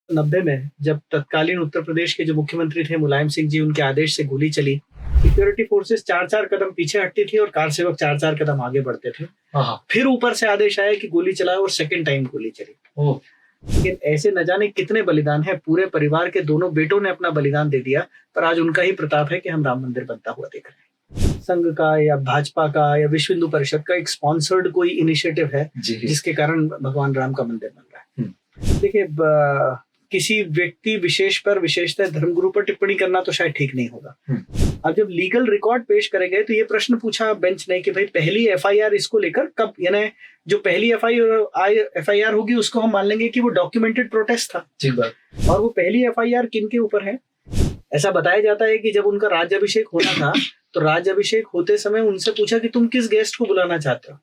90 में जब तत्कालीन उत्तर प्रदेश के जो मुख्यमंत्री थे मुलायम सिंह जी, उनके आदेश से गोली चली, सिक्योरिटी फोर्सेस 4-4 कदम पीछे हटती थी और कार सेवक 4-4 कदम आगे बढ़ते थे। फिर ऊपर से आदेश आया कि गोली चलाओ और सेकंड टाइम गोली चली। लेकिन ऐसे न जाने कितने बलिदान है, पूरे परिवार के दोनों बेटों ने अपना बलिदान दे दिया, पर आज उनका ही प्रताप है कि हम राम मंदिर बनता हुआ देख रहे हैं। संघ का या भाजपा का या विश्व हिंदू परिषद का एक स्पॉन्सर्ड कोई इनिशिएटिव है जिसके कारण भगवान राम का मंदिर बन रहा है। देखिए, किसी व्यक्ति विशेष पर, विशेषतः धर्मगुरु पर टिप्पणी करना तो शायद ठीक नहीं होगा। अब जब लीगल रिकॉर्ड पेश करे गए तो ये प्रश्न पूछा बेंच ने कि भाई पहली एफआईआर इसको लेकर कब, यानी जो पहली एफआईआर होगी उसको हम मान लेंगे कि वो डॉक्यूमेंटेड प्रोटेस्ट था। ठीक बात। और वो पहली एफआईआर किन के ऊपर है? ऐसा बताया जाता है कि जब उनका राज्याभिषेक होना था तो राज्याभिषेक होते समय उनसे पूछा कि तुम किस गेस्ट को बुलाना चाहते हो,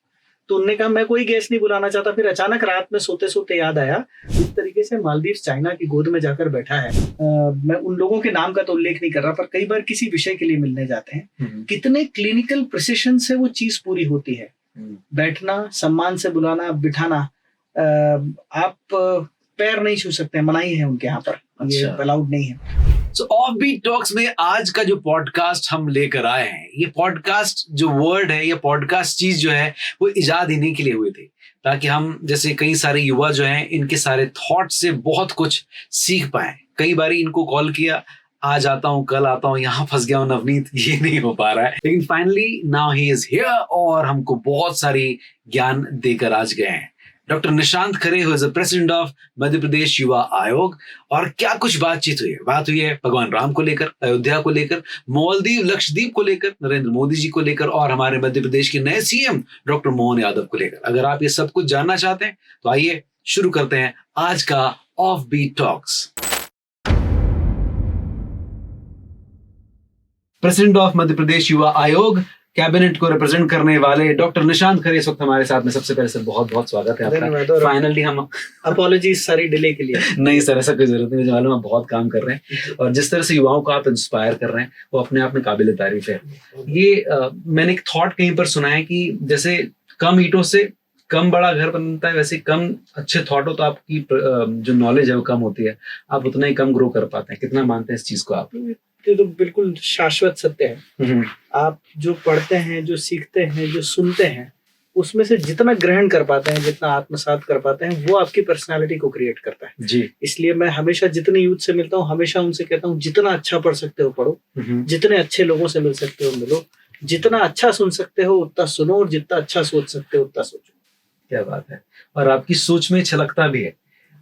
तो उन्होंने कहा मैं कोई गेस्ट नहीं बुलाना चाहता। फिर अचानक रात में सोते सोते याद आया। इस तरीके से मालदीव चाइना की गोद में जाकर बैठा है। मैं उन लोगों के नाम का तो उल्लेख नहीं कर रहा, पर कई बार किसी विषय के लिए मिलने जाते हैं, कितने क्लिनिकल प्रिसिशन से वो चीज पूरी होती है। बैठना, सम्मान से बुलाना, बिठाना, आप पैर नहीं छू सकते, मनाही है उनके यहाँ पर, ये अलाउड नहीं है। So, ऑफबीट टॉक्स में आज का जो पॉडकास्ट हम लेकर आए हैं, ये पॉडकास्ट जो वर्ड है, ये पॉडकास्ट चीज जो है वो इजाद इन्हीं के लिए हुए थे, ताकि हम जैसे कई सारे युवा जो हैं इनके सारे थॉट से बहुत कुछ सीख पाए। कई बार इनको कॉल किया, आज आता हूँ, कल आता हूँ, यहाँ फंस गया हूँ नवनीत, ये नहीं हो पा रहा है, लेकिन finally now he is here और हमको बहुत सारी ज्ञान देकर आज गए हैं। Doctor Nishant Khare who is the president of Madhya Pradesh Yuva Aayog. और क्या कुछ बातचीत हुई है, बात हुई है भगवान राम को लेकर, अयोध्या को लेकर, मालदीव लक्षद्वीप को लेकर, नरेंद्र मोदी जी को लेकर और हमारे मध्य प्रदेश के नए सीएम डॉक्टर मोहन यादव को लेकर। अगर आप ये सब कुछ जानना चाहते हैं तो आइए शुरू करते हैं आज का offbeat talks. President of Madhya Pradesh Yuva आयोग, कैबिनेट को रिप्रेजेंट करने वाले डॉक्टर निशांत खरे इस वक्त हमारे साथ में। सबसे पहले सर बहुत बहुत स्वागत है आपका। फाइनली हम अपॉलॉजीज सारी डिले के लिए। नहीं सर, ऐसा कोई जरूरत नहीं, मुझे मालूम आप बहुत काम कर रहे हैं और जिस तरह से युवाओं को आप इंस्पायर कर रहे हैं वो अपने आप में काबिल तारीफ है। ये मैंने एक थॉट कहीं पर सुना है कि जैसे कम ईंटों से कम बड़ा घर बनता है, वैसे कम अच्छे थॉट हो तो आपकी जो नॉलेज है वो कम होती है, आप उतना ही कम ग्रो कर पाते हैं। कितना मानते हैं इस चीज को आप? ये तो बिल्कुल शाश्वत सत्य है। आप जो पढ़ते हैं, जो सीखते हैं, जो सुनते हैं, उसमें से जितना ग्रहण कर पाते हैं, जितना आत्मसात कर पाते हैं, वो आपकी पर्सनालिटी को क्रिएट करता है जी। इसलिए मैं हमेशा जितने यूथ से मिलता हूँ, हमेशा उनसे कहता हूँ जितना अच्छा पढ़ सकते हो पढ़ो, जितने अच्छे लोगों से मिल सकते हो मिलो, जितना अच्छा सुन सकते हो उतना सुनो और जितना अच्छा सोच सकते हो उतना सोचो। क्या बात है, और आपकी सोच में छलकता भी है।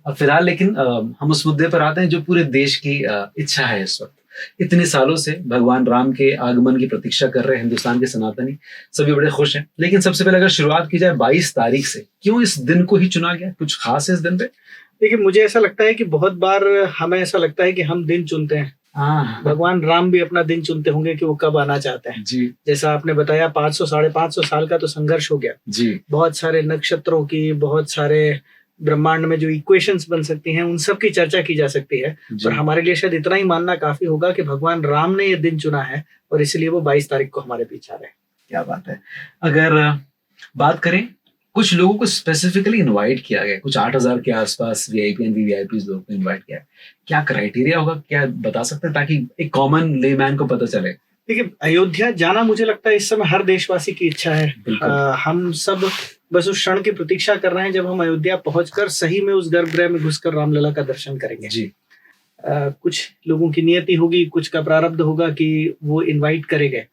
अब फिलहाल लेकिन हम उस मुद्दे पर आते हैं जो पूरे देश की इच्छा है। इस वक्त इतने सालों से भगवान राम के आगमन की प्रतीक्षा कर रहे हिंदुस्तान के सनातनी सभी बड़े खुश हैं। लेकिन सबसे पहले अगर शुरुआत की जाए 22 तारीख से, क्यों इस दिन को ही चुना गया? कुछ खास है इस दिन पे? देखिए, मुझे ऐसा लगता है कि बहुत बार हमें ऐसा लगता है कि हम दिन चुनते हैं। भगवान राम भी अपना दिन चुनते होंगे कि वो कब आना चाहते हैं जी। जैसा आपने बताया 500 साढ़े 500 साल का तो संघर्ष हो गया जी। बहुत सारे नक्षत्रों की, बहुत सारे ब्रह्मांड में जो इक्वेशंस बन सकती हैं, उन सब की चर्चा की जा सकती है, पर हमारे लिए शायद इतना ही मानना काफी होगा कि भगवान राम ने ये दिन चुना है और इसलिए वो 22 तारीख को हमारे बीच आ रहे हैं। क्या बात है। अगर बात करें, कुछ लोगों को स्पेसिफिकली इनवाइट किया गया, कुछ 8000 के आसपास वीआईपी एंड वीआईपी लोगों को इनवाइट किया है, क्या क्राइटेरिया होगा, क्या बता सकते हैं ताकि एक कॉमन लेमैन को पता चले? देखिए, अयोध्या जाना मुझे लगता है इस समय हर देशवासी की इच्छा है। हम सब बस उस क्षण की प्रतीक्षा कर रहे हैं जब हम अयोध्या पहुंचकर सही में उस गर्भगृह में घुसकर रामलला का दर्शन करेंगे जी। कुछ लोगों की नियति होगी, कुछ का प्रारब्ध होगा कि वो इनवाइट करे गए।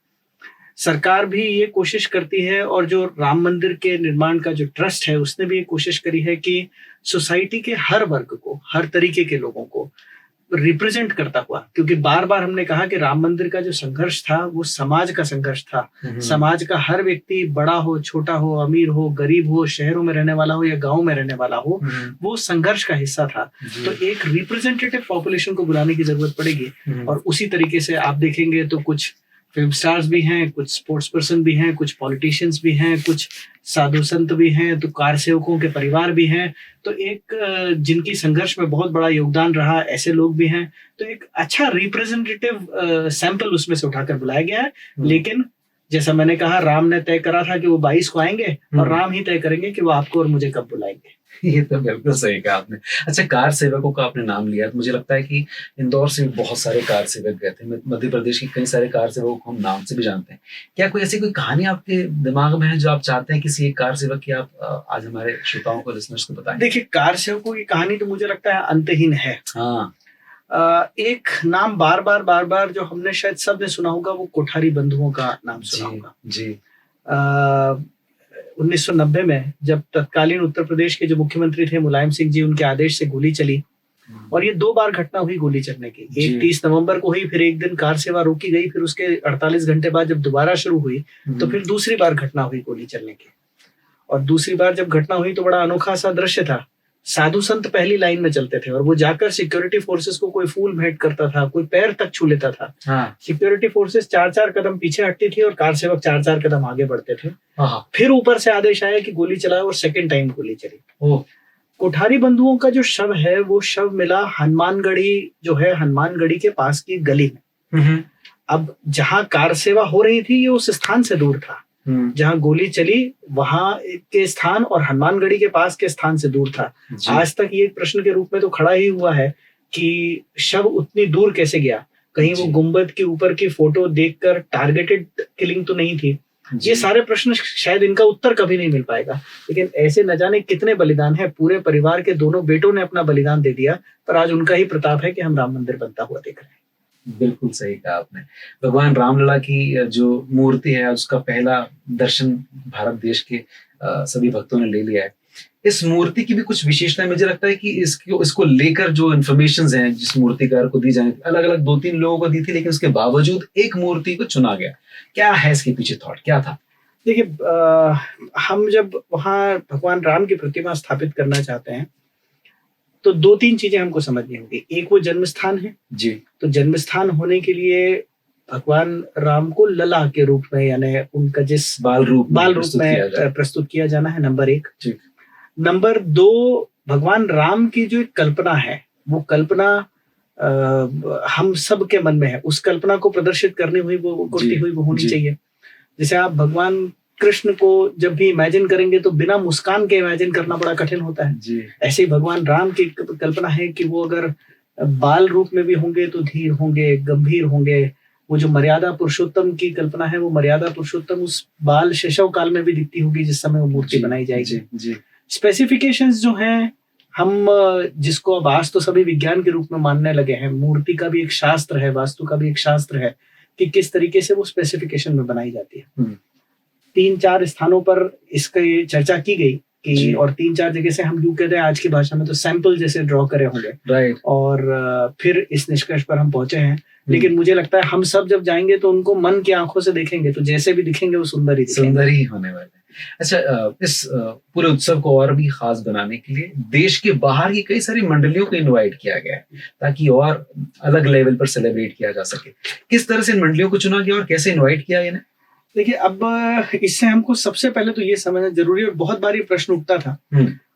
सरकार भी ये कोशिश करती है और जो राम मंदिर के निर्माण का जो ट्रस्ट है उसने भी ये कोशिश करी है कि सोसाइटी के हर वर्ग को, हर तरीके के लोगों को रिप्रेजेंट करता हुआ, क्योंकि बार बार हमने कहा कि राम मंदिर का जो संघर्ष था वो समाज का संघर्ष था। समाज का हर व्यक्ति, बड़ा हो, छोटा हो, अमीर हो, गरीब हो, शहरों में रहने वाला हो या गांव में रहने वाला हो, वो संघर्ष का हिस्सा था। तो एक रिप्रेजेंटेटिव पॉपुलेशन को बुलाने की जरूरत पड़ेगी और उसी तरीके से आप देखेंगे तो कुछ फिल्म स्टार्स भी हैं, कुछ स्पोर्ट्स पर्सन भी हैं, कुछ पॉलिटिशियंस भी हैं, कुछ साधु संत भी हैं, तो कार सेवकों के परिवार भी हैं, तो एक जिनकी संघर्ष में बहुत बड़ा योगदान रहा ऐसे लोग भी हैं। तो एक अच्छा रिप्रेजेंटेटिव सैंपल उसमें से उठाकर बुलाया गया है। लेकिन जैसा मैंने कहा, राम ने तय करा था कि वो 22 को आएंगे और राम ही तय करेंगे कि वो आपको और मुझे कब बुलाएंगे। ये तो बिल्कुल सही कहा आपने। अच्छा, कार सेवकों का आपने नाम लिया तो मुझे लगता है कि इंदौर से भी बहुत सारे कार सेवक गए थे। मध्य प्रदेश के कई सारे कार सेवकों को हम नाम से भी जानते हैं। क्या कोई ऐसी कोई कहानी आपके दिमाग में है जो आप चाहते हैं किसी एक कार सेवक की आप आज हमारे श्रोताओं को, लिसनर्स को बताएं? देखिए, कार सेवकों की कहानी तो मुझे लगता है अंतहीन है। हाँ। एक नाम बार बार जो हमने शायद सबने सुना होगा, वो कोठारी बंधुओं का नाम सुना होगा जी। 1990 में जब तत्कालीन उत्तर प्रदेश के जो मुख्यमंत्री थे मुलायम सिंह जी, उनके आदेश से गोली चली और ये 2 बार घटना हुई गोली चलने की। एक 30 नवंबर को हुई, फिर एक दिन कार सेवा रोकी गई, फिर उसके 48 घंटे बाद जब दोबारा शुरू हुई तो फिर दूसरी बार घटना हुई गोली चलने की। और दूसरी बार जब घटना हुई तो बड़ा अनोखा सा दृश्य था। साधु संत पहली लाइन में चलते थे और वो जाकर सिक्योरिटी फोर्सेस को कोई फूल भेंट करता था, कोई पैर तक छू लेता था। हाँ। सिक्योरिटी फोर्सेस 4-4 कदम पीछे हटती थी और कार सेवक 4-4 कदम आगे बढ़ते थे। फिर ऊपर से आदेश आया कि गोली चलाओ और सेकंड टाइम गोली चली। कोठारी बंधुओं का जो शव है वो शव मिला हनुमानगढ़ी, जो है हनुमानगढ़ी के पास की गली में। अब जहां कार सेवा हो रही थी ये उस स्थान से दूर था, जहां गोली चली वहां के स्थान और हनुमानगढ़ी के पास के स्थान से दूर था। आज तक ये एक प्रश्न के रूप में तो खड़ा ही हुआ है कि शव उतनी दूर कैसे गया। कहीं वो गुंबद के ऊपर की फोटो देखकर टारगेटेड किलिंग तो नहीं थी। ये सारे प्रश्न शायद इनका उत्तर कभी नहीं मिल पाएगा, लेकिन ऐसे न जाने कितने बलिदान है। पूरे परिवार के दोनों बेटों ने अपना बलिदान दे दिया, पर आज उनका ही प्रताप है कि हम राम मंदिर बनता हुआ देख रहे हैं। बिल्कुल सही कहा आपने। भगवान रामलला की जो मूर्ति है उसका पहला दर्शन भारत देश के सभी भक्तों ने ले लिया है। इस मूर्ति की भी कुछ विशेषताएं मुझे लगता है कि इसको लेकर जो इन्फॉर्मेशंस हैं जिस मूर्तिकार को दी जाए, अलग अलग 2-3 लोगों को दी थी, लेकिन उसके बावजूद एक मूर्ति को चुना गया। क्या है इसके पीछे थॉट, क्या था? देखिए, हम जब वहां भगवान राम की प्रतिमा स्थापित करना चाहते हैं तो 2-3 चीजें हमको समझनी होगी। एक वो जन्म स्थान है जी, तो जन्म स्थान होने के लिए भगवान राम को लला के रूप में, यानी उनका जिस बाल रूप में प्रस्तुत किया जाना है, नंबर 1। नंबर 2, भगवान राम की जो कल्पना है वो कल्पना हम सब के मन में है। उस कल्पना को प्रदर्शित करनी हुई वो करती हुई वो होनी चाहिए। जैसे आप भगवान कृष्ण को जब भी इमेजिन करेंगे तो बिना मुस्कान के इमेजिन करना बड़ा कठिन होता है जी। ऐसे ही भगवान राम की कल्पना है कि वो अगर बाल रूप में भी होंगे तो धीर होंगे, गंभीर होंगे। वो जो मर्यादा पुरुषोत्तम की कल्पना है वो मर्यादा पुरुषोत्तम उस बाल शैशव काल में भी दिखती होगी जिस समय वो मूर्ति बनाई जाएगी। स्पेसिफिकेशंस जो हैं, हम जिसको अब आज तो सभी विज्ञान के रूप में मानने लगे हैं, मूर्ति का भी एक शास्त्र है, वास्तु का भी एक शास्त्र है कि किस तरीके से वो स्पेसिफिकेशन में बनाई जाती है। 3-4 स्थानों पर इसकी चर्चा की गई कि और 3-4 जगह से हम यूं कहते हैं आज की भाषा में तो सैंपल जैसे ड्रॉ करे होंगे, राइट। और फिर इस निष्कर्ष पर हम पहुंचे हैं। लेकिन मुझे लगता है हम सब जब जाएंगे तो उनको मन की आंखों से देखेंगे तो जैसे भी दिखेंगे वो सुंदर ही होने वाले। अच्छा, इस पूरे उत्सव को और भी खास बनाने के लिए देश के बाहर की कई सारी मंडलियों को इनवाइट किया गया है ताकि और अलग लेवल पर सेलिब्रेट किया जा सके। किस तरह से इन मंडलियों को चुना गया और कैसे इनवाइट किया इन्हें? देखिए, अब इससे हमको सबसे पहले तो ये समझना जरूरी है, और बहुत बार ये प्रश्न उठता था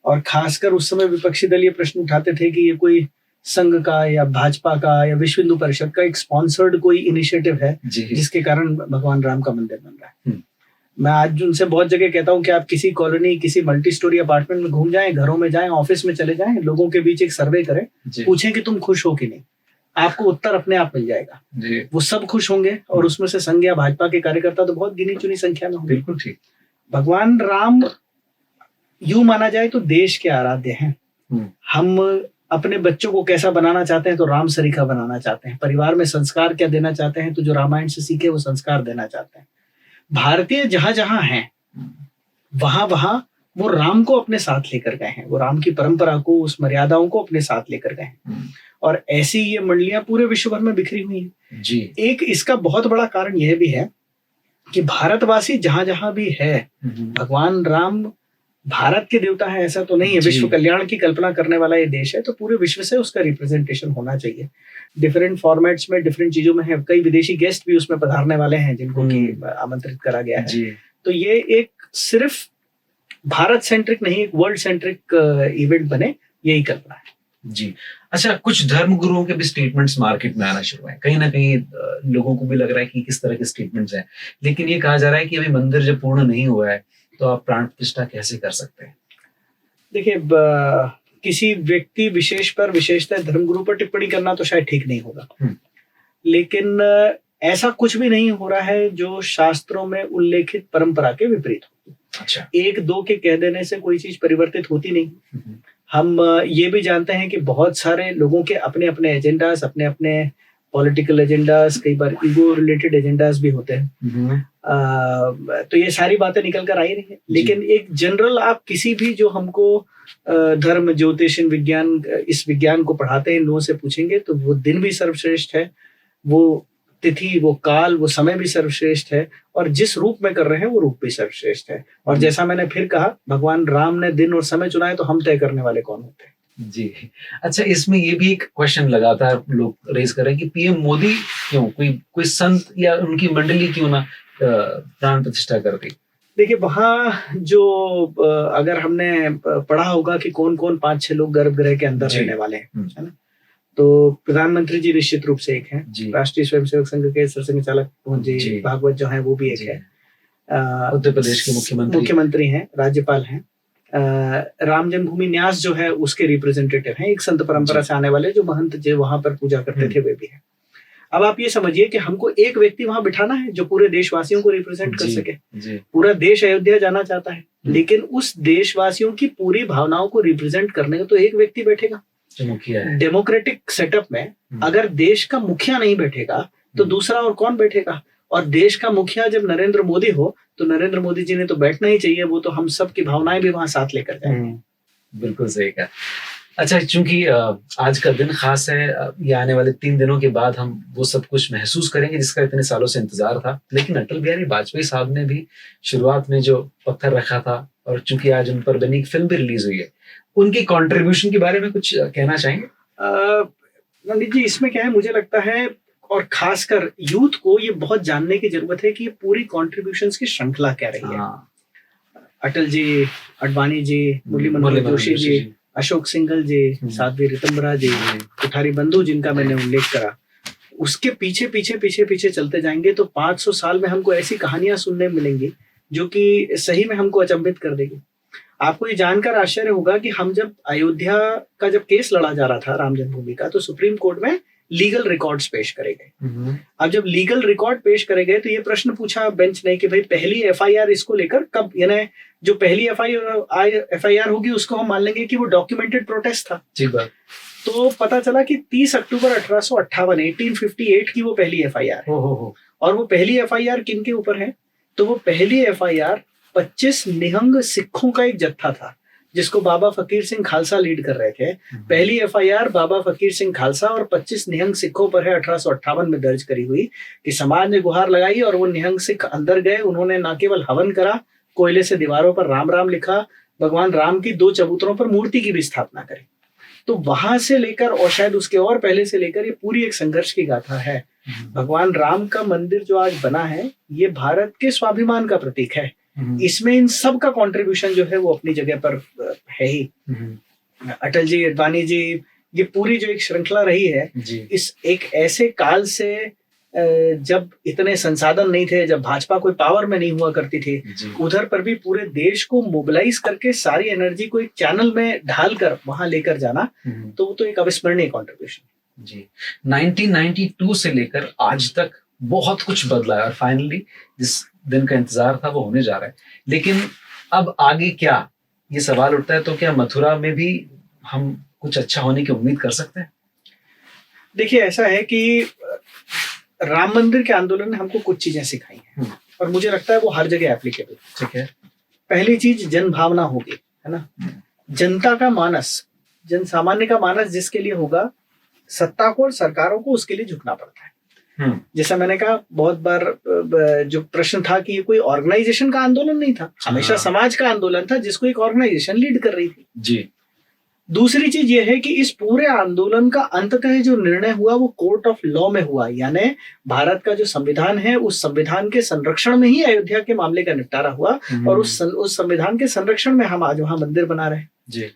और खासकर उस समय विपक्षी दल ये प्रश्न उठाते थे कि ये कोई संघ का या भाजपा का या विश्व हिंदू परिषद का एक स्पॉन्सर्ड कोई इनिशिएटिव है जिसके कारण भगवान राम का मंदिर बन रहा है। मैं आज उनसे बहुत जगह कहता हूँ कि आप किसी कॉलोनी, किसी मल्टी स्टोरी अपार्टमेंट में घूम जाएं, घरों में जाएं, ऑफिस में चले जाएं, लोगों के बीच एक सर्वे करें, पूछें कि तुम खुश हो कि नहीं, आपको उत्तर अपने आप मिल जाएगा। वो सब खुश होंगे और उसमें से संघ या भाजपा के कार्यकर्ता तो बहुत गिनी चुनी संख्या में होंगे। बिल्कुल ठीक। भगवान राम यूं माना जाए तो देश के आराध्य हैं। हम अपने बच्चों को कैसा बनाना चाहते हैं तो राम सरीखा बनाना चाहते हैं। परिवार में संस्कार क्या देना चाहते हैं तो जो रामायण से सीखे वो संस्कार देना चाहते हैं। भारतीय जहां जहां हैं वहां वहां वो राम को अपने साथ लेकर गए हैं, वो राम की परंपरा को, उस मर्यादाओं को अपने साथ लेकर गए हैं। और ऐसी ये मंडलियां पूरे विश्व भर में बिखरी हुई हैं जी। एक इसका बहुत बड़ा कारण यह भी है कि भारतवासी जहां जहां भी है, भगवान राम भारत के देवता है ऐसा तो नहीं है, विश्व कल्याण की कल्पना करने वाला ये देश है, तो पूरे विश्व से उसका रिप्रेजेंटेशन होना चाहिए। डिफरेंट फॉर्मेट्स में, डिफरेंट चीजों में है। कई विदेशी गेस्ट भी उसमें पधारने वाले हैं जिनको की आमंत्रित करा गया है। तो ये एक सिर्फ भारत सेंट्रिक नहीं, एक वर्ल्ड सेंट्रिक इवेंट बने, यही कल्पना है जी। अच्छा, कुछ धर्म गुरुओं के भी स्टेटमेंट्स मार्केट में आना शुरू है। कहीं ना कहीं लोगों को भी लग रहा है कि किस तरह के स्टेटमेंट्स हैं, लेकिन ये कहा जा रहा है कि अभी मंदिर जब पूर्ण नहीं हुआ है तो आप प्राण प्रतिष्ठा कैसे कर सकते हैं? देखिए, किसी व्यक्ति विशेष पर, विशेषतः धर्मगुरु पर टिप्पणी करना तो शायद ठीक नहीं होगा, लेकिन ऐसा कुछ भी नहीं हो रहा है जो शास्त्रों में उल्लेखित परंपरा के विपरीत हो। अच्छा। एक दो के कह देने से कोई चीज परिवर्तित होती नहीं। हम ये भी जानते हैं कि बहुत सारे लोगों के अपने अपने एजेंडास, अपने अपने पॉलिटिकल एजेंडास, कई बार ईगो रिलेटेड एजेंडास भी होते हैं। तो ये सारी बातें निकल कर आई नहीं है, लेकिन एक जनरल आप किसी भी जो हमको धर्म, ज्योतिष, विज्ञान, इस विज्ञान को पढ़ाते हैं, इन लोगों से पूछेंगे तो वो दिन भी सर्वश्रेष्ठ है, वो तिथि, वो काल, वो समय भी सर्वश्रेष्ठ है, और जिस रूप में कर रहे हैं वो रूप भी सर्वश्रेष्ठ है। और जैसा मैंने फिर कहा, भगवान राम ने दिन और समय चुना है, तो हम तय करने वाले कौन होते हैं? जी। अच्छा, इसमें ये भी एक क्वेश्चन लगातार लोग रेज कर रहे हैं कि पीएम मोदी क्यों, कोई संत या उनकी मंडली क्यों ना प्राण प्रतिष्ठा कर दी? देखिए, वहाँ जो अगर हमने पढ़ा होगा कि कौन कौन 5-6 लोग गर्भगृह के अंदर रहने वाले हैं, है ना, तो प्रधानमंत्री जी निश्चित रूप से एक हैं, राष्ट्रीय स्वयंसेवक संघ के सरसंघचालक जी भागवत जो हैं वो भी एक है, उत्तर प्रदेश के मुख्यमंत्री हैं, राज्यपाल हैं, राम जन्मभूमि न्यास जो है उसके रिप्रेजेंटेटिव हैं, एक संत परंपरा से आने वाले जो महंत जो वहां पर पूजा करते थे वे भी हैं। अब आप ये समझिए कि हमको एक व्यक्ति वहां बिठाना है जो पूरे देशवासियों को रिप्रेजेंट कर सके। पूरा देश अयोध्या जाना चाहता है, लेकिन उस देशवासियों की पूरी भावनाओं को रिप्रेजेंट करने का तो एक व्यक्ति बैठेगा। डेमोक्रेटिक सेटअप में अगर देश का मुखिया नहीं बैठेगा तो दूसरा और कौन बैठेगा? और देश का मुखिया जब नरेंद्र मोदी हो तो नरेंद्र मोदी जी ने तो बैठना ही चाहिए, वो तो हम सब की भावनाएं भी वहां साथ लेकर जाएंगे। बिल्कुल सही कहा। अच्छा, चूंकि आज का दिन खास है, ये आने वाले 3 दिनों के बाद हम वो सब कुछ महसूस करेंगे जिसका इतने सालों से इंतजार था, लेकिन अटल बिहारी वाजपेयी साहब ने भी शुरुआत में जो पत्थर रखा था, और चूंकि आज उन पर बनी एक फिल्म भी रिलीज हुई है, उनकी कंट्रीब्यूशन के बारे में कुछ कहना चाहेंगे? नंदित जी, इसमें क्या है, मुझे लगता है और खासकर यूथ को ये बहुत जानने की जरूरत है कि ये पूरी कॉन्ट्रीब्यूशंस की श्रृंखला क्या रही है। अटल जी, अडवाणी जी, मुरली मनोहर जोशी जी, अशोक सिंघल जी, साध्वी ऋतंबरा जी, कोठारी बंधु जिनका मैंने उल्लेख करा, उसके पीछे पीछे पीछे पीछे चलते जाएंगे तो 500 साल में हमको ऐसी कहानियां सुनने मिलेंगी जो कि सही में हमको अचंभित कर देगी। आपको ये जानकर आश्चर्य होगा कि हम जब अयोध्या का जब केस लड़ा जा रहा था राम जन्मभूमि का, तो सुप्रीम कोर्ट में लीगल रिकॉर्ड्स पेश करे गए। अब जब लीगल रिकॉर्ड पेश करे गए तो ये प्रश्न पूछा बेंच ने कि भाई पहली एफआईआर इसको लेकर कब, यानी जो पहली एफआईआर होगी उसको हम मान लेंगे कि वो डॉक्यूमेंटेड प्रोटेस्ट था। ठीक बात। तो पता चला कि 30 अक्टूबर 1858 की वो पहली एफआईआर, और वो पहली एफआईआर किन के ऊपर है? तो वो पहली एफआईआर 25 निहंग सिखों का एक जत्था था जिसको बाबा फकीर सिंह खालसा लीड कर रहे थे। पहली एफआईआर बाबा फकीर सिंह खालसा और 25 निहंग सिखों पर है, 1858 में दर्ज करी हुई, कि समाज ने गुहार लगाई और वो निहंग सिख अंदर गए। उन्होंने न केवल हवन करा, कोयले से दीवारों पर राम राम लिखा, भगवान राम की 2 चबूतरों पर मूर्ति की भी स्थापना करी। तो वहां से लेकर, और शायद उसके और पहले से लेकर, ये पूरी एक संघर्ष की गाथा है। भगवान राम का मंदिर जो आज बना है ये भारत के स्वाभिमान का प्रतीक है। इसमें इन सब का कंट्रीब्यूशन जो है वो अपनी जगह पर है ही। अटल जी, अडवाणी जी, ये पूरी जो एक श्रृंखला रही है, इस एक ऐसे काल से जब इतने संसाधन नहीं थे, जब भाजपा कोई पावर में नहीं हुआ करती थी, उधर पर भी पूरे देश को मोबिलाइज करके सारी एनर्जी को एक चैनल में ढालकर वहां लेकर जाना, तो वो तो एक अविस्मरणीय कंट्रीब्यूशन। जी, 1992 से लेकर आज तक बहुत कुछ बदला है, और फाइनली जिस दिन का इंतजार था वो होने जा रहा है। लेकिन अब आगे क्या, ये सवाल उठता है, तो क्या मथुरा में भी हम कुछ अच्छा होने की उम्मीद कर सकते हैं? देखिए, ऐसा है कि राम मंदिर के आंदोलन ने हमको कुछ चीजें सिखाई हैं, और मुझे लगता है वो हर जगह एप्लीकेबल। ठीक है। पहली चीज जन भावना होगी, है ना, जनता का मानस, जन सामान्य का मानस जिसके लिए होगा, सत्ता को और सरकारों को उसके लिए झुकना पड़ता है। जैसा मैंने कहा बहुत बार, जो प्रश्न था कि ये कोई ऑर्गेनाइजेशन का आंदोलन नहीं था, हमेशा समाज का आंदोलन था जिसको एक ऑर्गेनाइजेशन लीड कर रही थी। जी। दूसरी चीज ये है कि इस पूरे आंदोलन का अंततः जो निर्णय हुआ वो कोर्ट ऑफ लॉ में हुआ, यानी भारत का जो संविधान है उस संविधान के संरक्षण में ही अयोध्या के मामले का निपटारा हुआ, और उस संविधान के संरक्षण में हम आज वहां मंदिर बना रहे हैं। जी।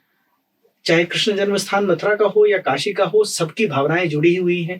चाहे कृष्ण जन्म स्थान मथुरा का हो या काशी का हो, सबकी भावनाएं जुड़ी हुई हैं।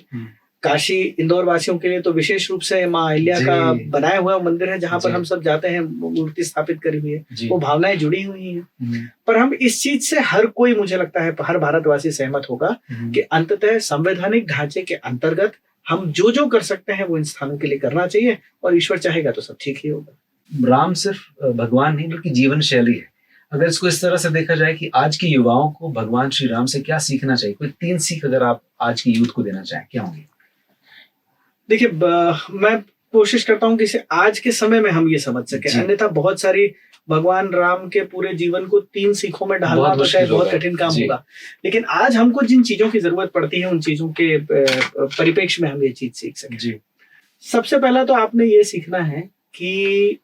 काशी इंदौर वासियों के लिए तो विशेष रूप से माँ अहिल्या का बनाया हुआ मंदिर है, जहाँ पर हम सब जाते हैं, मूर्ति स्थापित करी हुई है, वो भावनाएं जुड़ी हुई हैं। पर हम इस चीज से हर कोई, मुझे लगता है हर भारतवासी सहमत होगा कि अंततः संवैधानिक ढांचे के अंतर्गत हम जो जो कर सकते हैं वो इन स्थानों के लिए करना चाहिए, और ईश्वर चाहेगा तो सब ठीक ही होगा। राम सिर्फ भगवान नहीं बल्कि जीवन शैली है। अगर इसको इस तरह से देखा जाए कि आज के युवाओं को भगवान श्री राम से क्या सीखना चाहिए, कोई 3 सीख अगर आप आज की यूथ को देना चाहें, क्या होंगे? देखिए, मैं कोशिश करता हूँ कि इसे आज के समय में हम ये समझ सके, अन्यथा बहुत सारी भगवान राम के पूरे जीवन को 3 सीखों में ढालना तो शायद बहुत कठिन काम होगा। लेकिन आज हमको जिन चीजों की जरूरत पड़ती है, उन चीजों के परिप्रेक्ष्य में हम ये चीज सीख सके। सबसे पहला तो आपने ये सीखना है कि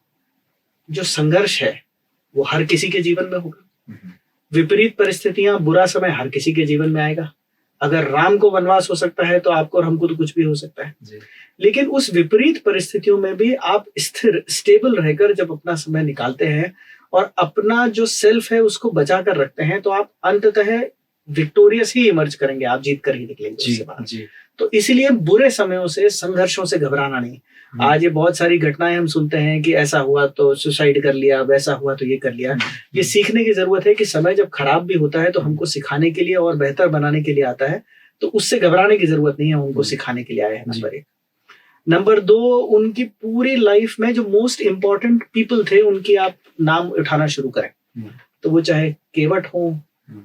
जो संघर्ष है वो हर किसी के जीवन में होगा। विपरीत परिस्थितियां, बुरा समय हर किसी के जीवन में आएगा। अगर राम को वनवास हो सकता है तो आपको और हमको तो कुछ भी हो सकता है। लेकिन उस विपरीत परिस्थितियों में भी आप स्थिर, स्टेबल रहकर जब अपना समय निकालते हैं और अपना जो सेल्फ है उसको बचा कर रखते हैं, तो आप अंततः विक्टोरियस ही इमर्ज करेंगे, आप जीत कर ही निकलेंगे उससे बाहर। तो इसीलिए बुरे समयों से, संघर्षों से घबराना नहीं। आज ये बहुत सारी घटनाएं हम सुनते हैं कि ऐसा हुआ तो सुसाइड कर लिया, वैसा हुआ तो ये कर लिया। ये सीखने की जरूरत है कि समय जब खराब भी होता है तो हमको सिखाने के लिए और बेहतर बनाने के लिए आता है, तो उससे घबराने की जरूरत नहीं है, उनको सिखाने के लिए आया है। नंबर 1। नंबर 2, उनकी पूरी लाइफ में जो मोस्ट इंपॉर्टेंट पीपल थे उनकी आप नाम उठाना शुरू करें। तो वो चाहे केवट हो,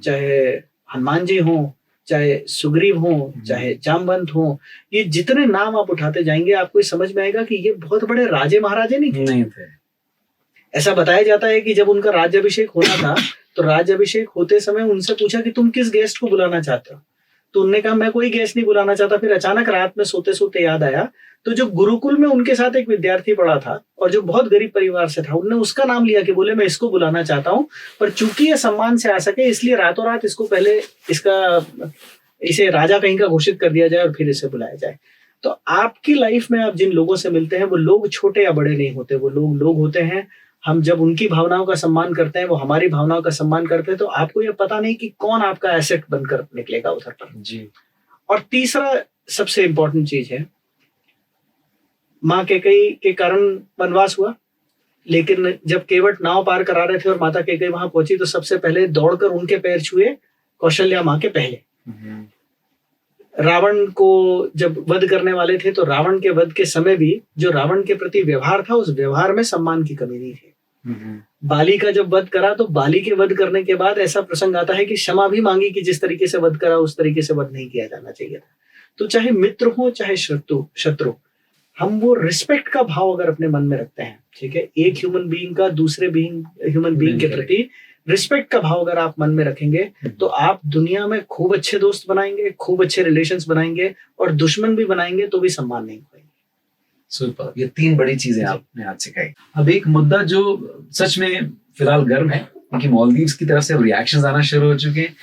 चाहे हनुमान जी हो, चाहे सुग्रीव हो, चाहे जामवंत हो, ये जितने नाम आप उठाते जाएंगे आपको समझ में आएगा कि ये बहुत बड़े राजे महाराजे नहीं थे। ऐसा बताया जाता है कि जब उनका राज्याभिषेक होना था तो राज्याभिषेक होते समय उनसे पूछा कि तुम किस गेस्ट को बुलाना चाहते हो, तो उन्होंने कहा मैं कोई गेस्ट नहीं बुलाना चाहता। फिर अचानक रात में सोते सोते याद आया, तो जो गुरुकुल में उनके साथ एक विद्यार्थी पढ़ा था और जो बहुत गरीब परिवार से था, उन्होंने उसका नाम लिया कि बोले मैं इसको बुलाना चाहता हूँ, पर चूंकि ये सम्मान से आ सके इसलिए रातों रात इसको पहले इसे राजा कहीं का घोषित कर दिया जाए और फिर इसे बुलाया जाए। तो आपकी लाइफ में आप जिन लोगों से मिलते हैं वो लोग छोटे या बड़े नहीं होते, वो लोग होते हैं। हम जब उनकी भावनाओं का सम्मान करते हैं, वो हमारी भावनाओं का सम्मान करते हैं, तो आपको ये पता नहीं कि कौन आपका एसेट बनकर निकलेगा उधर पर जी। और तीसरा सबसे इंपॉर्टेंट चीज है, माँ कैकेयी के कारण वनवास हुआ, लेकिन जब केवट नाव पार करा रहे थे और माता कैकेयी वहां पहुंची तो सबसे पहले दौड़कर उनके पैर छुए कौशल्या माँ के पहले। रावण को जब वध करने वाले थे तो रावण के वध के समय भी जो रावण के प्रति व्यवहार था, उस व्यवहार में सम्मान की कमी नहीं थी। बाली का जब वध करा तो बाली के वध करने के बाद ऐसा प्रसंग आता है कि क्षमा भी मांगी कि जिस तरीके से वध करा उस तरीके से वध नहीं किया जाना चाहिए था। तो चाहे मित्र हो चाहे शत्रु, हम वो रिस्पेक्ट का भाव अगर अपने मन में रखते हैं, ठीक है, एक ह्यूमन बीइंग का दूसरे ह्यूमन बीइंग के प्रति रिस्पेक्ट का भाव अगर आप मन में रखेंगे तो आप दुनिया में खूब अच्छे दोस्त बनाएंगे, खूब अच्छे रिलेशंस बनाएंगे, और दुश्मन भी बनाएंगे तो भी सम्मान नहीं पाएंगे। सुपर, ये 3 बड़ी चीजें आपने आज सिखाई। अब एक मुद्दा जो सच में फिलहाल गर्म है, क्योंकि मालदीव्स की तरफ से रिएक्शंस आना शुरू हो चुके हैं।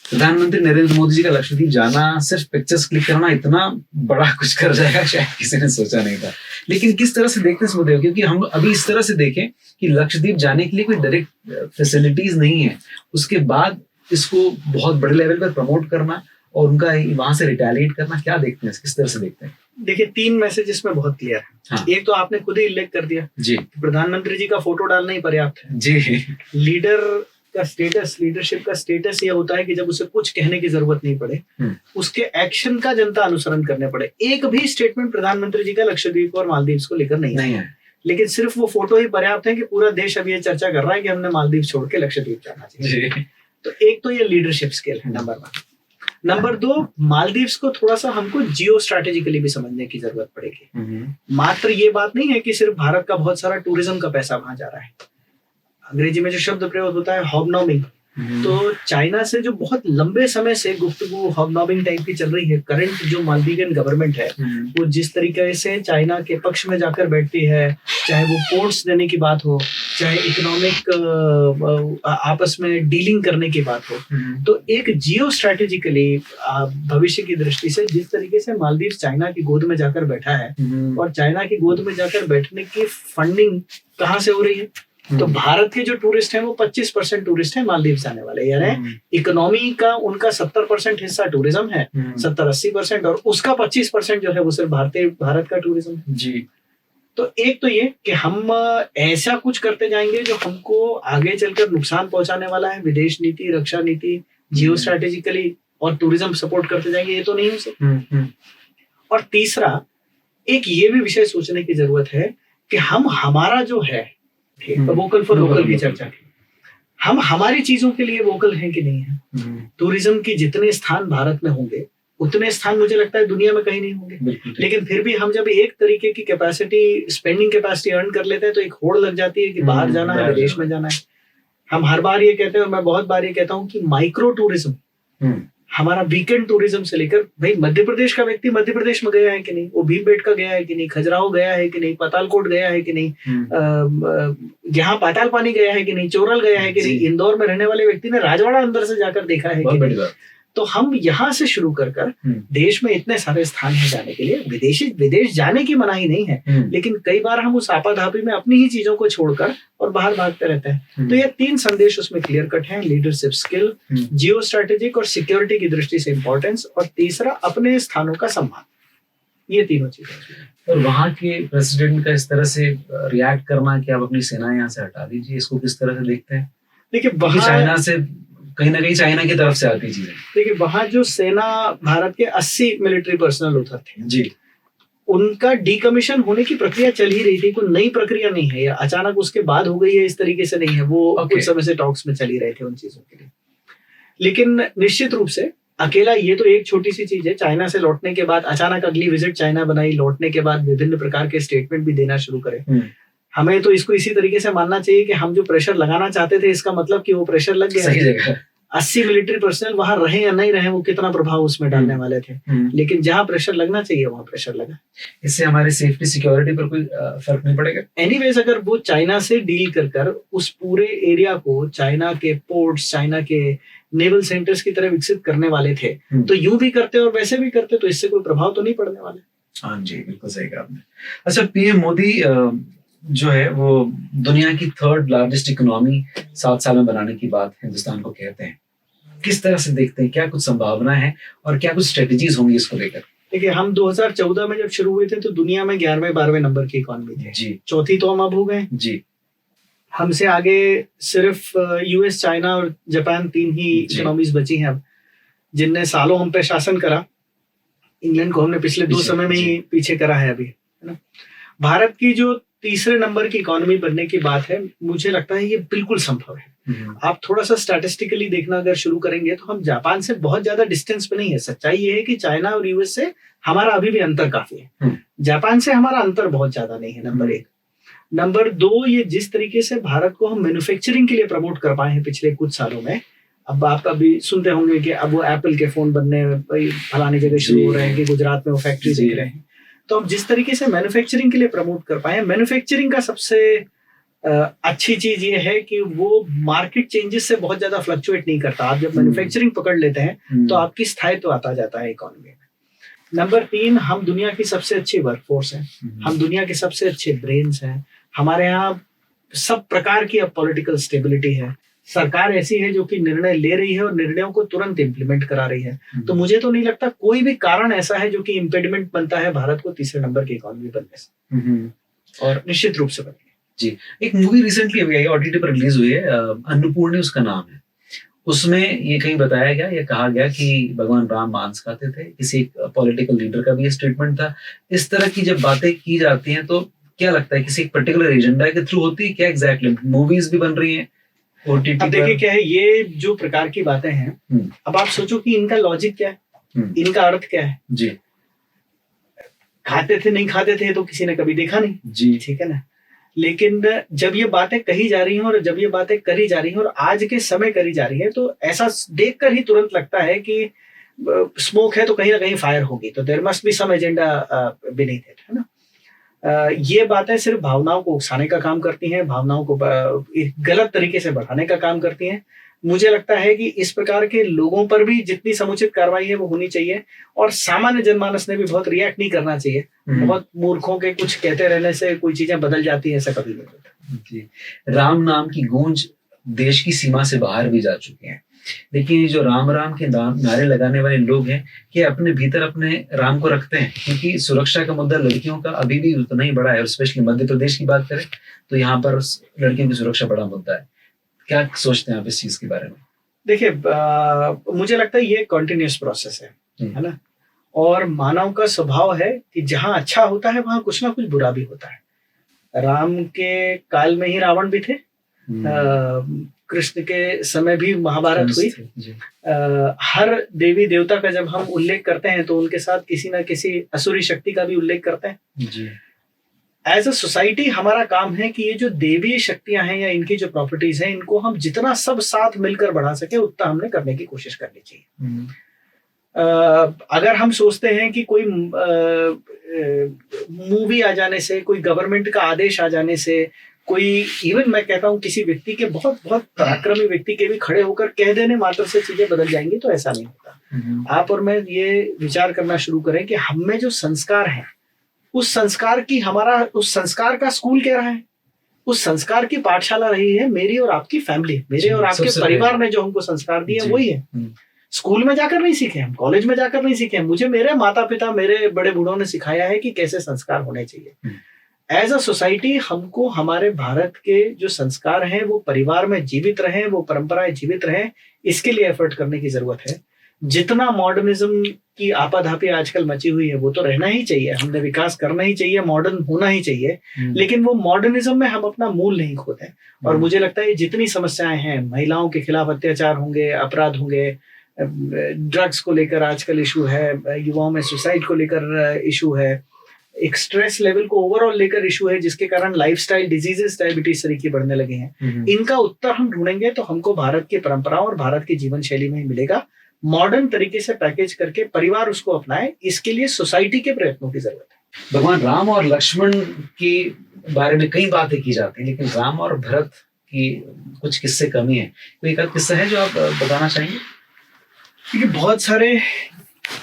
प्रधानमंत्री नरेंद्र मोदी जी का लक्षद्वीप जाना, सिर्फ पिक्चर्स क्लिक करना, इतना बड़ा कुछ कर जाएगा शायद किसी ने सोचा नहीं था। लेकिन किस तरह से देखते हैं इस मुद्दे को, क्योंकि हम अभी इस तरह से देखें कि लक्षद्वीप जाने के लिए कोई डायरेक्ट फैसिलिटीज नहीं है, उसके बाद इसको बहुत बड़े लेवल पर प्रमोट करना और उनका वहां से रिटेलिएट करना, क्या देखते हैं, किस तरह से देखते हैं? देखिए, 3 मैसेज इसमें बहुत क्लियर है। हाँ। एक तो आपने खुद ही उल्लेख कर दिया जी, प्रधानमंत्री जी का फोटो डालना ही पर्याप्त है जी। लीडर का स्टेटस, लीडरशिप का स्टेटस ये होता है कि जब उसे कुछ कहने की जरूरत नहीं पड़े, उसके एक्शन का जनता अनुसरण करने पड़े। एक भी स्टेटमेंट प्रधानमंत्री जी का लक्षद्वीप और मालदीव्स को लेकर नहीं है, लेकिन सिर्फ वो फोटो ही पर्याप्त है कि पूरा देश अभी ये चर्चा कर रहा है कि हमने मालदीव छोड़ के लक्षद्वीप जाना चाहिए। तो एक तो ये लीडरशिप स्किल है, नंबर 1। नंबर 2, मालदीव्स को थोड़ा सा हमको जियो स्ट्रैटेजिकली भी समझने की जरूरत पड़ेगी। मात्र ये बात नहीं है कि सिर्फ भारत का बहुत सारा टूरिज्म का पैसा वहां जा रहा है। अंग्रेजी में जो शब्द प्रयोग होता है हॉबनॉबिंग, तो चाइना से जो बहुत लंबे समय से गुफ्तगू हॉबनॉबिंग टाइप की चल रही है, करंट जो मालदीवियन गवर्नमेंट है वो जिस तरीके से चाइना के पक्ष में जाकर बैठती है, चाहे वो पोर्ट्स देने की बात हो, चाहे इकोनॉमिक आपस में डीलिंग करने की बात हो, तो एक जियो स्ट्रैटेजिकली भविष्य की दृष्टि से जिस तरीके से मालदीव चाइना की गोद में जाकर बैठा है, और चाइना की गोद में जाकर बैठने की फंडिंग कहाँ से हो रही है? तो भारत के जो टूरिस्ट हैं वो 25% टूरिस्ट हैं मालदीव जाने वाले, यानी इकोनॉमी का उनका 70% हिस्सा टूरिज्म है, 70-80%, और उसका 25% जो है वो सिर्फ भारत का टूरिज्म है जी। तो एक तो ये कि हम ऐसा कुछ करते जाएंगे जो हमको आगे चलकर नुकसान पहुंचाने वाला है, विदेश नीति, रक्षा नीति, जियो स्ट्रैटेजिकली और टूरिज्म सपोर्ट करते जाएंगे, ये तो नहीं हो सकता। और तीसरा एक ये भी विषय सोचने की जरूरत है कि हम हमारा जो है, वोकल फॉर लोकल की चर्चा की, हम हमारी चीजों के लिए वोकल हैं कि नहीं है। टूरिज्म के जितने स्थान भारत में होंगे उतने स्थान मुझे लगता है दुनिया में कहीं नहीं होंगे, लेकिन फिर भी हम जब एक तरीके की कैपेसिटी, स्पेंडिंग कैपेसिटी अर्न कर लेते हैं तो एक होड़ लग जाती है कि बाहर जाना है, विदेश में जाना है। हम हर बार ये कहते हैं, और मैं बहुत बार ये कहता हूँ कि माइक्रो टूरिज्म, हमारा वीकेंड टूरिज्म से लेकर, भाई मध्य प्रदेश का व्यक्ति मध्य प्रदेश में गया है कि नहीं, वो भीमबेटका गया है कि नहीं, खजुराहो गया है कि नहीं, पातालकोट गया है कि नहीं, यहाँ पाताल पानी गया है कि नहीं, चोरल गया है कि नहीं, इंदौर में रहने वाले व्यक्ति ने राजवाड़ा अंदर से जाकर देखा है कि नहीं। तो हम यहाँ से शुरू कर देश में इतने सारे स्थान हैं जाने के लिए। विदेश जाने की मनाही नहीं है, लेकिन कई बार हम उस आपाधापी में अपनी ही चीजों को छोड़कर और बाहर भागते रहते हैं। तो ये 3 संदेश उसमें क्लियर कट हैं: लीडरशिप स्किल, जियो स्ट्रैटेजिक और सिक्योरिटी की दृष्टि से इंपॉर्टेंस, और तीसरा अपने स्थानों का सम्मान। ये तीनों चीजें। और वहाँ के प्रेसिडेंट का इस तरह से रिएक्ट करना कि आप अपनी सेना यहाँ से हटा दीजिए, इसको किस तरह से देखते हैं? देखिए, चाइना से कहीं ना कहीं चाइना की तरफ से आती चीजें। देखिए, वहां जो सेना, भारत के 80 मिलिट्री पर्सनल उधर थे जी, उनका डीकमीशन होने की प्रक्रिया चल ही रही थी, कोई नई प्रक्रिया नहीं है, अचानक उसके बाद हो गई है, इस तरीके से नहीं है। वो कुछ समय से टॉक्स में चल ही रहे थे उन चीजों के लिए। लेकिन निश्चित रूप से अकेला ये तो एक छोटी सी चीज है। चाइना से लौटने के बाद अचानक अगली विजिट चाइना बनाई, लौटने के बाद विभिन्न प्रकार के स्टेटमेंट भी देना शुरू करे। हमें तो इसको इसी तरीके से मानना चाहिए कि हम जो प्रेशर लगाना चाहते थे, इसका मतलब कि वो प्रेशर लग गया। 80 मिलिट्री पर्सनल वहां रहे या नहीं रहे, वो कितना प्रभाव उसमें डालने वाले थे, लेकिन जहां प्रेशर लगना चाहिए वहां प्रेशर लगा। इससे हमारी सेफ्टी सिक्योरिटी पर कोई फर्क नहीं पड़ेगा? एनीवेज, अगर वो चाइना से डील कर उस पूरे एरिया को चाइना के पोर्ट्स, चाइना के नेवल सेंटर्स की तरह विकसित करने वाले थे, तो यूं भी करते और वैसे भी करते, तो इससे कोई प्रभाव तो नहीं पड़ने वाले। हाँ जी, बिल्कुल सही कहा आपने। अच्छा, पीएम मोदी जो है वो दुनिया की 3rd लार्जेस्ट इकोनॉमी 7 साल में बनाने की बात हिंदुस्तान को कहते हैं। किस तरह से देखते हैं? क्या कुछ संभावना है और क्या कुछ स्ट्रेटेजीज होंगी इसको लेकर? देखिए, हम 2014 में जब शुरू हुए थे तो दुनिया में 11वें-12वें नंबर की इकोनॉमी थी जी। चौथी तो हम अब हो गए जी। हमसे आगे सिर्फ यूएस, चाइना और जापान 3 ही इकोनॉमीज बची हैं अब, जिनने सालों हम पे शासन करा। इंग्लैंड को हमने पिछले 2 समय में ही पीछे करा है अभी, है ना। भारत की जो 3रे नंबर की इकोनॉमी बनने की बात है, मुझे लगता है ये बिल्कुल संभव है। आप थोड़ा सा स्टैटिस्टिकली देखना अगर शुरू करेंगे तो हम जापान से बहुत ज्यादा डिस्टेंस पे नहीं है। सच्चाई ये है कि चाइना और यूएस से हमारा अभी भी अंतर काफी है, जापान से हमारा अंतर बहुत ज्यादा नहीं है, नंबर 1। नंबर 2, ये जिस तरीके से भारत को हम मैन्युफैक्चरिंग के लिए प्रमोट कर पाए हैं पिछले कुछ सालों में। अब आप अभी सुनते होंगे कि अब वो एप्पल के फोन बनने फलानी जगह शुरू हो रहे हैं, कि गुजरात में वो फैक्ट्री दिख रहे हैं। तो अब जिस तरीके से मैन्युफैक्चरिंग के लिए प्रमोट कर पाए, मैन्युफैक्चरिंग का सबसे अच्छी चीज ये है कि वो मार्केट चेंजेस से बहुत ज्यादा फ्लक्चुएट नहीं करता। आप जब मैन्युफैक्चरिंग पकड़ लेते हैं तो आपकी स्थायित्व आता जाता है इकोनॉमी में। नंबर 3, हम दुनिया की सबसे अच्छी वर्कफोर्स हैं, हम दुनिया के सबसे अच्छे ब्रेन्स हैं। हमारे यहाँ सब प्रकार की अब पॉलिटिकल स्टेबिलिटी है, सरकार ऐसी है जो कि निर्णय ले रही है और निर्णयों को तुरंत इम्प्लीमेंट करा रही है। तो मुझे तो नहीं लगता कोई भी कारण ऐसा है जो कि इम्पेडिमेंट बनता है भारत को 3रे नंबर की इकोनॉमी बनने से, और निश्चित रूप से बनेगी जी। एक मूवी रिसेंटली अभी आई, ओटीटी पर रिलीज हुई है, अन्नपूर्णी उसका नाम है। उसमें ये कहीं बताया गया या कहा गया कि भगवान राम मांस खाते थे। किसी पॉलिटिकल लीडर का भी ये स्टेटमेंट था। इस तरह की जब बातें की जाती हैं तो क्या लगता है किसी पर्टिकुलर एजेंडा के थ्रू होती है? क्या एग्जैक्टली मूवीज भी बन रही हैं ओटीटी? अब देखिए क्या है, ये जो प्रकार की बातें हैं, अब आप सोचो कि इनका लॉजिक क्या है, इनका अर्थ क्या है जी। खाते थे नहीं खाते थे तो किसी ने कभी देखा नहीं जी, ठीक है ना। लेकिन जब ये बातें कही जा रही हैं और जब ये बातें करी जा रही हैं और आज के समय करी जा रही है, तो ऐसा देखकर ही तुरंत लगता है कि स्मोक है तो कहीं ना कहीं फायर होगी, तो there must be some agenda beneath it, है ना। ये बातें सिर्फ भावनाओं को उकसाने का काम करती हैं, भावनाओं को एक गलत तरीके से बढ़ाने का काम करती हैं। मुझे लगता है कि इस प्रकार के लोगों पर भी जितनी समुचित कार्रवाई है वो होनी चाहिए, और सामान्य जनमानस ने भी बहुत रिएक्ट नहीं करना चाहिए। बहुत मूर्खों के कुछ कहते रहने से कोई चीजें बदल जाती हैं, ऐसा कभी नहीं होता। जी, राम नाम की गूंज देश की सीमा से बाहर भी जा चुके हैं, लेकिन ये जो राम राम के नारे लगाने वाले लोग हैं, ये अपने भीतर अपने राम को रखते हैं, क्योंकि सुरक्षा का मुद्दा लड़कियों का अभी भी उतना ही बड़ा है। और स्पेशली मध्य प्रदेश की बात करें तो यहाँ पर लड़कियों की सुरक्षा बड़ा मुद्दा है। क्या सोचते हैं आप इस चीज के बारे में? देखिए, मुझे लगता है ये कंटिन्यूअस प्रोसेस है ना, और मानव का स्वभाव है कि जहां अच्छा होता है वहां कुछ ना कुछ बुरा भी होता है। राम के काल में ही रावण भी थे, कृष्ण के समय भी महाभारत हुई। हर देवी देवता का जब हम उल्लेख करते हैं तो उनके साथ किसी ना किसी असुरी शक्ति का भी उल्लेख करते हैं। एज अ सोसाइटी हमारा काम है कि ये जो देवी शक्तियां हैं या इनकी जो प्रॉपर्टीज हैं, इनको हम जितना सब साथ मिलकर बढ़ा सके उतना हमने करने की कोशिश करनी चाहिए। अगर हम सोचते हैं कि कोई मूवी आ जाने से, कोई गवर्नमेंट का आदेश आ जाने से, कोई इवन मैं कहता हूं किसी व्यक्ति के बहुत बहुत पराक्रमी व्यक्ति के भी खड़े होकर कह देने मात्र से चीजें बदल जाएंगी, तो ऐसा नहीं होता। आप और मैं ये विचार करना शुरू करें कि हम में जो संस्कार है, उस संस्कार का स्कूल क्या रहा है, उस संस्कार की पाठशाला रही है मेरी और आपकी फैमिली, मेरे और आपके परिवार ने जो हमको संस्कार दिए वही है। स्कूल में जाकर नहीं सीखे हम, कॉलेज में जाकर नहीं सीखे हम, मुझे मेरे माता पिता, मेरे बड़े बूढ़ों ने सिखाया है कि कैसे संस्कार होने चाहिए। एज अ सोसाइटी हमको हमारे भारत के जो संस्कार हैं वो परिवार में जीवित रहें, वो परंपराएं जीवित रहें, इसके लिए एफर्ट करने की जरूरत है। जितना मॉडर्निज्म की आपाधापी आजकल मची हुई है वो तो रहना ही चाहिए, हमने विकास करना ही चाहिए, मॉडर्न होना ही चाहिए, लेकिन वो मॉडर्निज्म में हम अपना मूल नहीं खोते। और मुझे लगता है जितनी समस्याएं हैं, महिलाओं के खिलाफ अत्याचार होंगे, अपराध होंगे, ड्रग्स को लेकर आजकल इशू है, युवाओं में सुसाइड को लेकर इशू है, एक स्ट्रेस लेवल को ओवरऑल लेकर इशू है, जिसके कारण लाइफस्टाइल डिजीजेस, डायबिटीज तरीके बढ़ने लगे हैं। इनका उत्तर हम ढूंढेंगे तो हमको भारत की परंपराओं और भारत की जीवन शैली में ही मिलेगा। मॉडर्न तरीके से पैकेज करके परिवार उसको अपनाए, इसके लिए सोसाइटी के प्रयत्नों की जरूरत है। भगवान राम और लक्ष्मण के बारे में कई बातें की जाती हैं, लेकिन राम और भरत की कुछ किस्से कमी है। कोई एक किस्सा है जो आप बताना चाहेंगे? क्योंकि बहुत सारे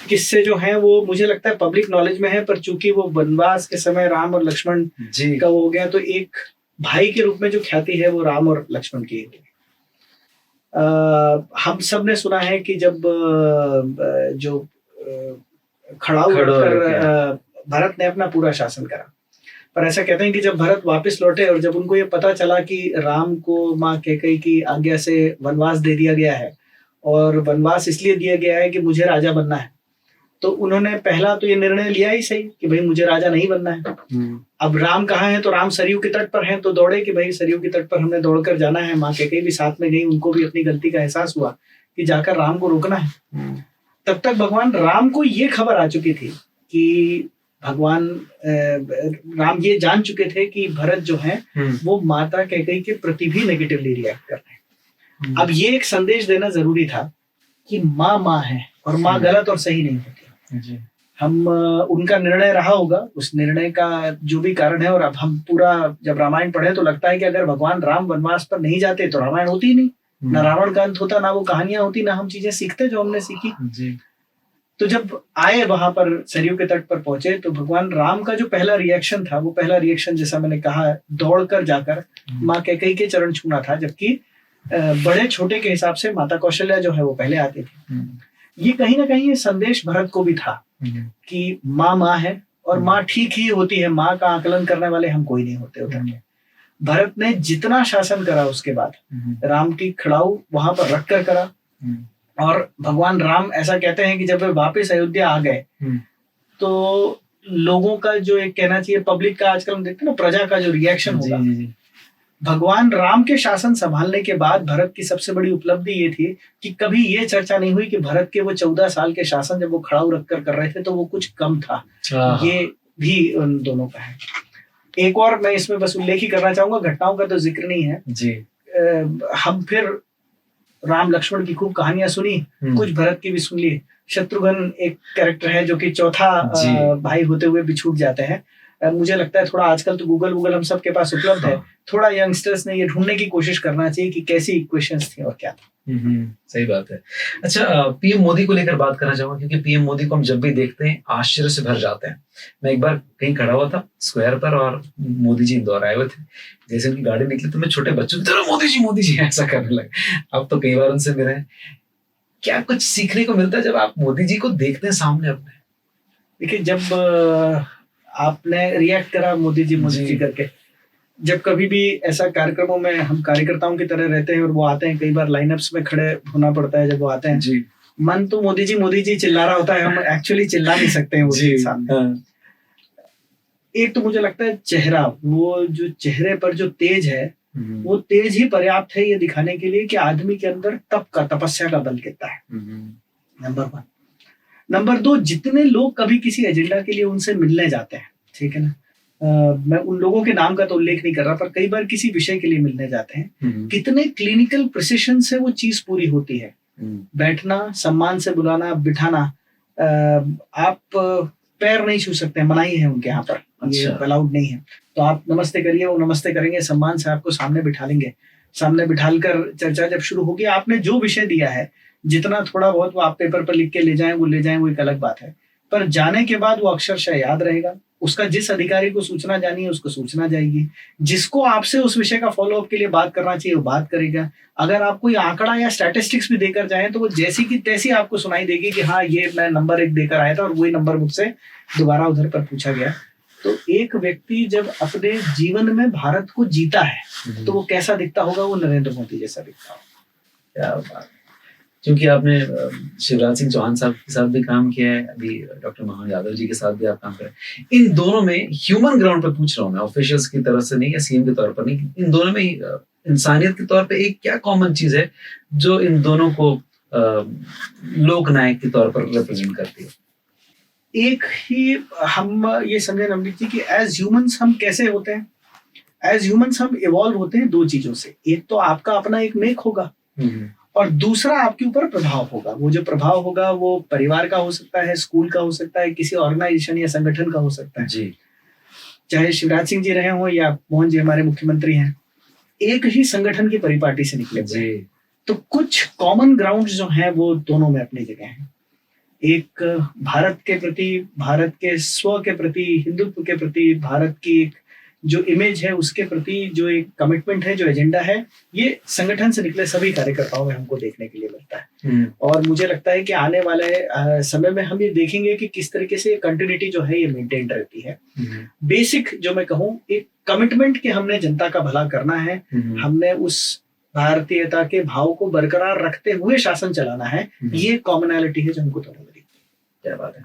किस्से जो हैं वो मुझे लगता है पब्लिक नॉलेज में है, पर चूंकि वो वनवास के समय राम और लक्ष्मण का वो हो गया, तो एक भाई के रूप में जो ख्याति है वो राम और लक्ष्मण की है। हम सब ने सुना है कि जब जो खड़ाऊ कर भरत ने अपना पूरा शासन करा, पर ऐसा कहते हैं कि जब भरत वापस लौटे और जब उनको ये पता चला कि राम को माँ कैकेयी की आज्ञा से वनवास दे दिया गया है, और वनवास इसलिए दिया गया है कि मुझे राजा बनना है, तो उन्होंने पहला तो ये निर्णय लिया ही सही कि भाई मुझे राजा नहीं बनना है। अब राम कहाँ है, तो राम सरयू के तट पर हैं, तो दौड़े कि भाई सरयू के तट पर हमने दौड़कर जाना है। माँ कैकेयी भी साथ में गई, उनको भी अपनी गलती का एहसास हुआ कि जाकर राम को रोकना है। तब तक भगवान राम को ये खबर आ चुकी थी कि भगवान राम ये जान चुके थे कि भरत जो है वो माता कैकेयी के प्रति भी नेगेटिवली रिएक्ट कर रहे हैं। अब ये एक संदेश देना जरूरी था कि माँ माँ है और माँ गलत और सही नहीं होती। हम उनका निर्णय रहा होगा, उस निर्णय का जो भी कारण है। और अब हम पूरा जब रामायण पढ़े तो लगता है कि अगर भगवान राम वनवास पर नहीं जाते तो रामायण होती ही नहीं, ना रावण का अंत होता, ना वो कहानियां होती, ना हम चीजें सीखते जो हमने सीखी। तो जब आए वहां पर सरयू के तट पर पहुंचे तो भगवान राम का जो पहला रिएक्शन था, वो पहला रिएक्शन जैसा मैंने कहा दौड़कर जाकर माँ कैकेयी के चरण छूना था, जबकि बड़े छोटे के हिसाब से माता कौशल्या जो है वो पहले आती थी। ये कहीं ना कहीं ये संदेश भरत को भी था कि माँ माँ है और माँ ठीक ही होती है, माँ का आकलन करने वाले हम कोई नहीं होते उधर के। भरत ने जितना शासन करा उसके बाद राम की खड़ाऊ वहां पर रख कर करा। और भगवान राम ऐसा कहते हैं कि जब वे वापस अयोध्या आ गए तो लोगों का जो एक कहना चाहिए पब्लिक का, आजकल हम देखते हैं ना प्रजा का जो रिएक्शन होगा, भगवान राम के शासन संभालने के बाद भरत की सबसे बड़ी उपलब्धि ये थी कि कभी ये चर्चा नहीं हुई कि भरत के वो 14 साल के शासन जब वो खड़ाऊ रखकर कर रहे थे तो वो कुछ कम था। ये भी उन दोनों का है। एक और मैं इसमें बस उल्लेख ही करना चाहूंगा, घटनाओं का तो जिक्र नहीं है जी। हम फिर राम लक्ष्मण की खूब कहानियां सुनी, कुछ भरत की भी सुन ली। शत्रुघ्न एक कैरेक्टर है जो कि चौथा भाई होते हुए भी छूट जाते हैं। मुझे लगता है थोड़ा आजकल तो गूगल हम सबके पास उपलब्ध है, थोड़ा यंगस्टर्स ने ये ढूंढने की कोशिश करना चाहिए कि कैसी इक्वेशंस थी और क्या था। सही बात है। अच्छा, पीएम मोदी को लेकर बात करना चाहूंगा, क्योंकि पीएम मोदी को हम जब भी देखते हैं आश्चर्य से भर जाते हैं। मैं एक बार कहीं खड़ा हुआ था स्क्वायर पर और मोदी जी इंदौर आए हुए थे। जैसे उनकी गाड़ी निकली तो मैं छोटे बच्चों की तरह मोदी जी ऐसा करने लगे। अब तो कई बार उनसे मिले हैं। क्या कुछ सीखने को मिलता है जब आप मोदी जी को देखते हैं सामने अपने? देखिए, जब आपने रिएक्ट करा मोदी जी करके, जब कभी भी ऐसा कार्यक्रमों में हम कार्यकर्ताओं की तरह रहते हैं और वो आते हैं, कई बार लाइनअप्स में खड़े होना पड़ता है, जब वो आते हैं जी, मन तो मोदी जी चिल्ला रहा होता है, हम एक्चुअली चिल्ला नहीं सकते हैं वो सामने। एक तो मुझे लगता है चेहरा, वो जो चेहरे पर जो तेज है, वो तेज ही पर्याप्त है ये दिखाने के लिए कि आदमी के अंदर तपस्या का बल कितना है। नंबर 1। नंबर 2, जितने लोग कभी किसी एजेंडा के लिए उनसे मिलने जाते हैं, ठीक है ना, मैं उन लोगों के नाम का तो उल्लेख नहीं कर रहा, पर कई बार किसी विषय के लिए मिलने जाते हैं, कितने क्लिनिकल प्रिसिशन से वो चीज पूरी होती है। बैठना, सम्मान से बुलाना, बिठाना, आप पैर नहीं छू सकते, मनाही है उनके यहाँ पर, ये अलाउड नहीं है। तो आप नमस्ते करिए, वो नमस्ते करेंगे, सम्मान से आपको सामने बिठा लेंगे। सामने बिठालकर चर्चा जब शुरू होगी, आपने जो विषय दिया है, जितना थोड़ा बहुत वो आप पेपर पर लिख के ले जाएं, वो एक अलग बात है, पर जाने के बाद वो अक्षरशः याद रहेगा। उसका जिस अधिकारी को सूचना जानी है उसको सूचना जाएगी, जिसको आपसे उस विषय का फॉलोअप के लिए बात करना चाहिए वो बात करेगा। अगर आप कोई आंकड़ा या स्टैटिस्टिक्स भी देकर जाएं तो वो जैसी की तैसी आपको सुनाई देगी कि हाँ, ये मैं नंबर 1 देकर आया था और वही नंबर मुझसे दोबारा उधर पर पूछा गया। तो एक व्यक्ति जब अपने जीवन में भारत को जीता है तो वो कैसा दिखता होगा? वो नरेंद्र मोदी जैसा दिखता होगा। क्या बात। क्योंकि आपने शिवराज सिंह चौहान साहब के साथ भी काम किया है, अभी डॉक्टर मोहन यादव जी के साथ भी आप काम कर रहे हैं। इन दोनों में ह्यूमन ग्राउंड पर पूछ रहा हूँ मैं, ऑफिशियल्स की तरफ से नहीं या सीएम के तौर पर नहीं, इन दोनों में इंसानियत के तौर पे एक क्या कॉमन चीज है जो इन दोनों को लोक नायक के तौर पर रिप्रेजेंट करती है? एक ही हम ये समझे नवनीत जी कि एज ह्यूमंस हम कैसे होते हैं। एज ह्यूमंस हम इवॉल्व होते हैं 2 चीजों से। एक तो आपका अपना एक मेक होगा और दूसरा आपके ऊपर प्रभाव होगा। वो जो प्रभाव होगा वो परिवार का हो सकता है, स्कूल का हो सकता है, किसी ऑर्गेनाइजेशन या संगठन का हो सकता है जी। चाहे शिवराज सिंह जी रहे हों या मोहन जी हमारे मुख्यमंत्री हैं, एक ही संगठन की परिपाटी से निकले हुए। तो कुछ कॉमन ग्राउंड जो हैं वो दोनों में अपनी जगह हैं। एक भारत के प्रति, भारत के स्व के प्रति, हिंदुत्व के प्रति, भारत की एक जो इमेज है उसके प्रति जो एक कमिटमेंट है, जो एजेंडा है, ये संगठन से निकले सभी कार्यकर्ताओं में हमको देखने के लिए मिलता है। और मुझे लगता है कि आने वाले समय में हम ये देखेंगे कि किस तरीके से कंटिन्यूटी जो है ये मेंटेन रहती है। बेसिक जो मैं कहूँ, एक कमिटमेंट कि हमने जनता का भला करना है, हमने उस भारतीयता के भाव को बरकरार रखते हुए शासन चलाना है, ये कॉमनैलिटी है जो हमको दोनों में दिखती है। क्या बात है।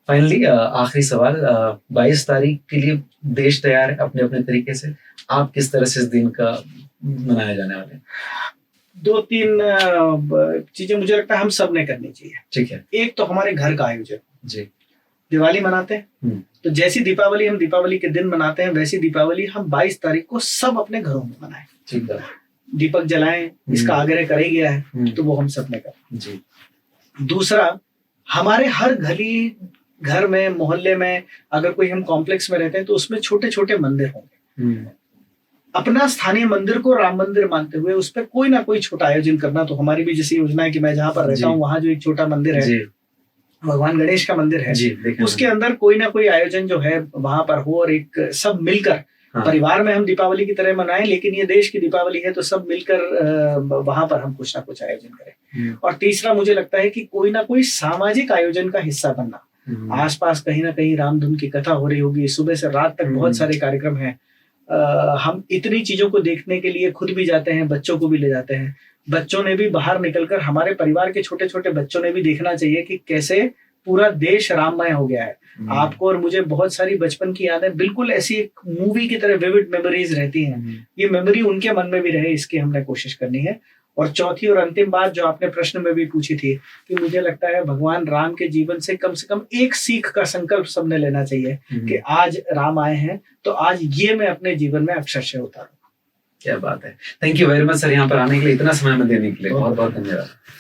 फाइनली आखिरी सवाल, 22 तारीख के लिए देश तैयार है अपने अपने तरीके से, आप किस तरह से इस दिन का मनाया जाने वाले? 2-3 चीजें मुझे लगता है हम सब ने करनी चाहिए। ठीक है। एक तो हमारे घर का आयोजन जी। दिवाली मनाते हैं तो जैसी दीपावली हम दीपावली के दिन मनाते हैं, वैसी दीपावली हम 22 तारीख को सब अपने घरों में मनाएं। ठीक है। दीपक जलाएं, इसका आग्रह कर ही गया है, तो वो हम सब ने करें जी। दूसरा, हमारे हर घर में, मोहल्ले में, अगर कोई हम कॉम्प्लेक्स में रहते हैं तो उसमें छोटे छोटे मंदिर होंगे। अपना स्थानीय मंदिर को राम मंदिर मानते हुए उस पर कोई ना कोई छोटा आयोजन करना। तो हमारी भी जैसी योजना है कि मैं जहाँ पर रहता हूँ वहां जो एक छोटा मंदिर है, भगवान गणेश का मंदिर है, उसके अंदर कोई ना कोई आयोजन जो है वहां पर हो और एक सब मिलकर परिवार में हम दीपावली की तरह मनाएं, लेकिन ये देश की दीपावली है तो सब मिलकर वहां पर हम कुछ ना कुछ आयोजन करें। और तीसरा, मुझे लगता है कि कोई ना कोई सामाजिक आयोजन का हिस्सा बनना। आसपास कहीं ना कहीं रामधुन की कथा हो रही होगी, सुबह से रात तक बहुत सारे कार्यक्रम हैं। हम इतनी चीजों को देखने के लिए खुद भी जाते हैं, बच्चों को भी ले जाते हैं। बच्चों ने भी बाहर निकलकर, हमारे परिवार के छोटे छोटे बच्चों ने भी देखना चाहिए कि कैसे पूरा देश राममय हो गया है। आपको और मुझे बहुत सारी बचपन की यादें बिल्कुल ऐसी एक मूवी की तरह विविड मेमोरीज रहती हैं। ये मेमोरी उनके मन में भी रहे, इसकी हमने कोशिश करनी है। और चौथी और अंतिम बात जो आपने प्रश्न में भी पूछी थी, कि मुझे लगता है भगवान राम के जीवन से कम एक सीख का संकल्प सबने लेना चाहिए कि आज राम आए हैं तो आज ये मैं अपने जीवन में अक्षरशः उतारूं। क्या बात है। Thank you very much sir, यहाँ पर आने के लिए, इतना समय में देने के लिए बहुत बहुत धन्यवाद।